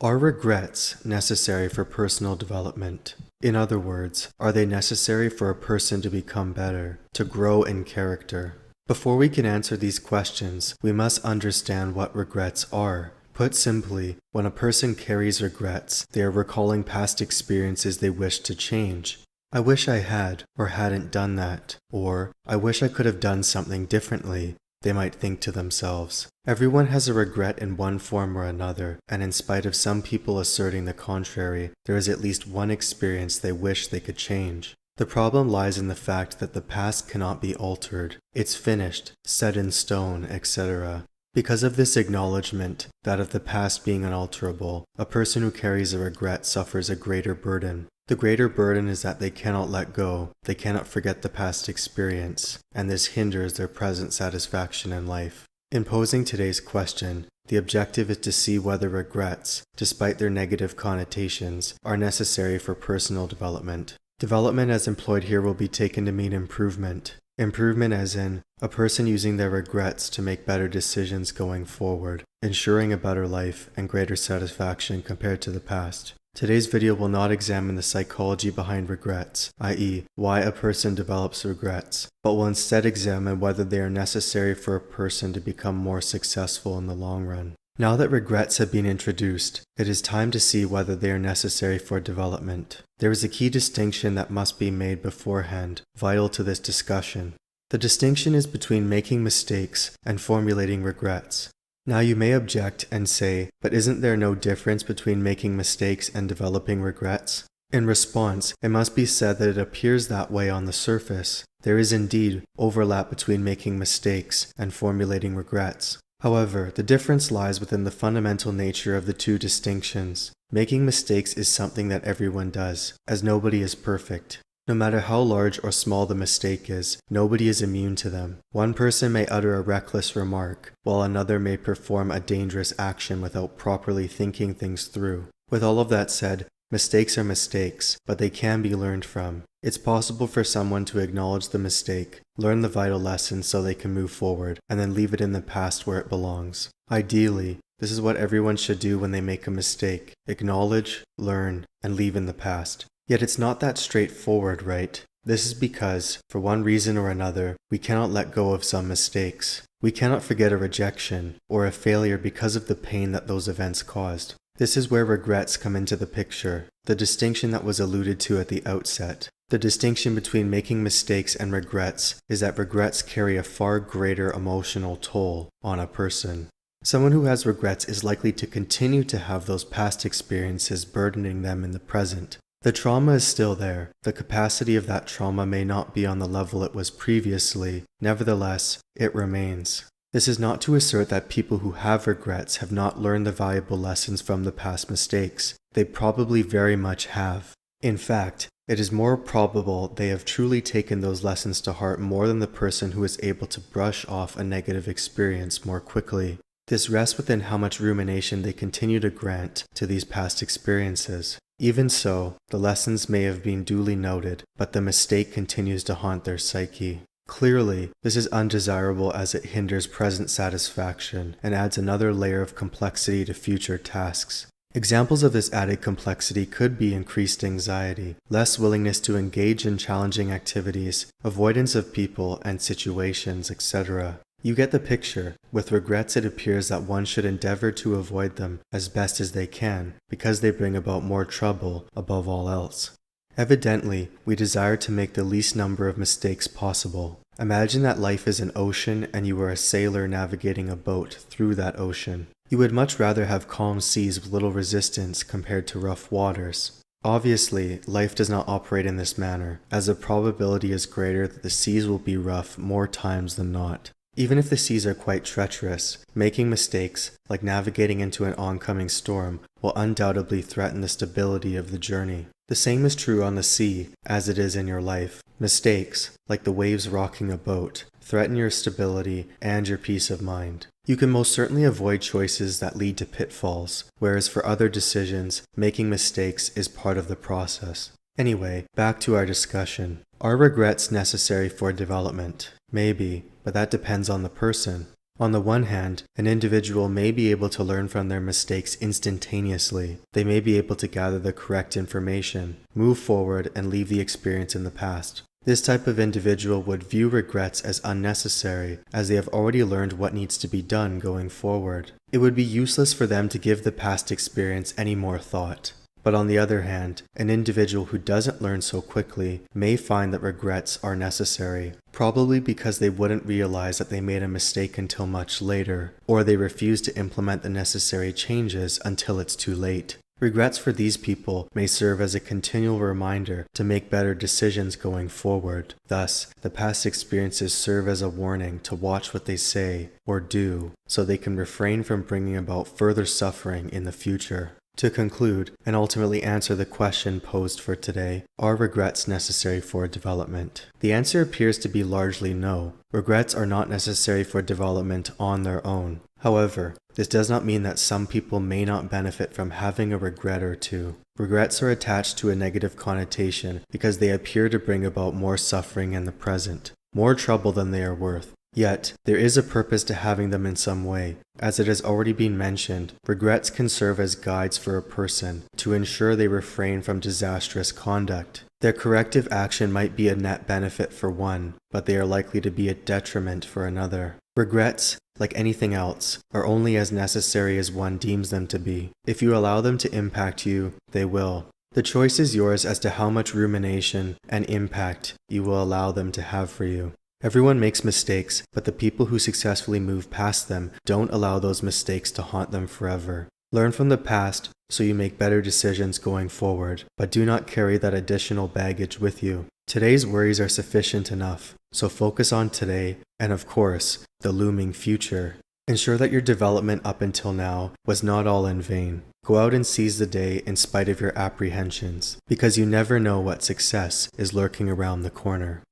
Are regrets necessary for personal development? In other words, are they necessary for a person to become better, to grow in character? Before we can answer these questions, we must understand what regrets are. Put simply, when a person carries regrets, they are recalling past experiences they wish to change. I wish I had or hadn't done that, or I wish I could have done something differently, they might think to themselves. Everyone has a regret in one form or another, and in spite of some people asserting the contrary, there is at least one experience they wish they could change. The problem lies in the fact that the past cannot be altered. It's finished, set in stone, etc. Because of this acknowledgement, that of the past being unalterable, a person who carries a regret suffers a greater burden. The greater burden is that they cannot let go, they cannot forget the past experience, and this hinders their present satisfaction in life. In posing today's question, the objective is to see whether regrets, despite their negative connotations, are necessary for personal development. Development as employed here will be taken to mean improvement. Improvement as in, a person using their regrets to make better decisions going forward, ensuring a better life and greater satisfaction compared to the past. Today's video will not examine the psychology behind regrets, i.e., why a person develops regrets, but will instead examine whether they are necessary for a person to become more successful in the long run. Now that regrets have been introduced, it is time to see whether they are necessary for development. There is a key distinction that must be made beforehand, vital to this discussion. The distinction is between making mistakes and formulating regrets. Now you may object and say, but isn't there no difference between making mistakes and developing regrets? In response, it must be said that it appears that way on the surface. There is indeed overlap between making mistakes and formulating regrets. However, the difference lies within the fundamental nature of the two distinctions. Making mistakes is something that everyone does, as nobody is perfect. No matter how large or small the mistake is, nobody is immune to them. One person may utter a reckless remark, while another may perform a dangerous action without properly thinking things through. With all of that said, mistakes are mistakes, but they can be learned from. It's possible for someone to acknowledge the mistake, learn the vital lessons so they can move forward, and then leave it in the past where it belongs. Ideally, this is what everyone should do when they make a mistake: acknowledge, learn, and leave in the past. Yet it's not that straightforward, right? This is because, for one reason or another, we cannot let go of some mistakes. We cannot forget a rejection or a failure because of the pain that those events caused. This is where regrets come into the picture, the distinction that was alluded to at the outset. The distinction between making mistakes and regrets is that regrets carry a far greater emotional toll on a person. Someone who has regrets is likely to continue to have those past experiences burdening them in the present. The trauma is still there. The capacity of that trauma may not be on the level it was previously. Nevertheless, it remains. This is not to assert that people who have regrets have not learned the valuable lessons from the past mistakes. They probably very much have. In fact, it is more probable they have truly taken those lessons to heart more than the person who is able to brush off a negative experience more quickly. This rests within how much rumination they continue to grant to these past experiences. Even so, the lessons may have been duly noted, but the mistake continues to haunt their psyche. Clearly, this is undesirable as it hinders present satisfaction and adds another layer of complexity to future tasks. Examples of this added complexity could be increased anxiety, less willingness to engage in challenging activities, avoidance of people and situations, etc. You get the picture. With regrets, it appears that one should endeavor to avoid them as best as they can, because they bring about more trouble above all else. Evidently, we desire to make the least number of mistakes possible. Imagine that life is an ocean and you are a sailor navigating a boat through that ocean. You would much rather have calm seas with little resistance compared to rough waters. Obviously, life does not operate in this manner, as the probability is greater that the seas will be rough more times than not. Even if the seas are quite treacherous, making mistakes, like navigating into an oncoming storm, will undoubtedly threaten the stability of the journey. The same is true on the sea, as it is in your life. Mistakes, like the waves rocking a boat, threaten your stability and your peace of mind. You can most certainly avoid choices that lead to pitfalls, whereas for other decisions, making mistakes is part of the process. Anyway, back to our discussion. Are regrets necessary for development? Maybe, but that depends on the person. On the one hand, an individual may be able to learn from their mistakes instantaneously. They may be able to gather the correct information, move forward, and leave the experience in the past. This type of individual would view regrets as unnecessary, as they have already learned what needs to be done going forward. It would be useless for them to give the past experience any more thought. But on the other hand, an individual who doesn't learn so quickly may find that regrets are necessary, probably because they wouldn't realize that they made a mistake until much later, or they refuse to implement the necessary changes until it's too late. Regrets for these people may serve as a continual reminder to make better decisions going forward. Thus, the past experiences serve as a warning to watch what they say or do, so they can refrain from bringing about further suffering in the future. To conclude, and ultimately answer the question posed for today, are regrets necessary for development? The answer appears to be largely no. Regrets are not necessary for development on their own. However, this does not mean that some people may not benefit from having a regret or two. Regrets are attached to a negative connotation because they appear to bring about more suffering in the present, more trouble than they are worth. Yet, there is a purpose to having them in some way. As it has already been mentioned, regrets can serve as guides for a person to ensure they refrain from disastrous conduct. Their corrective action might be a net benefit for one, but they are likely to be a detriment for another. Regrets, like anything else, are only as necessary as one deems them to be. If you allow them to impact you, they will. The choice is yours as to how much rumination and impact you will allow them to have for you. Everyone makes mistakes, but the people who successfully move past them don't allow those mistakes to haunt them forever. Learn from the past so you make better decisions going forward, but do not carry that additional baggage with you. Today's worries are sufficient enough, so focus on today and, of course, the looming future. Ensure that your development up until now was not all in vain. Go out and seize the day in spite of your apprehensions, because you never know what success is lurking around the corner.